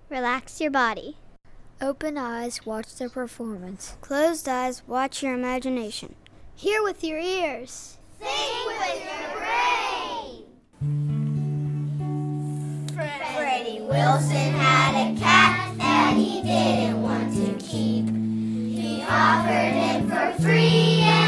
Relax your body. Open eyes, watch the performance. Closed eyes, watch your imagination. Hear with your ears. Think with your brain. Freddie Wilson had a cat that he didn't want to keep. He offered it for free.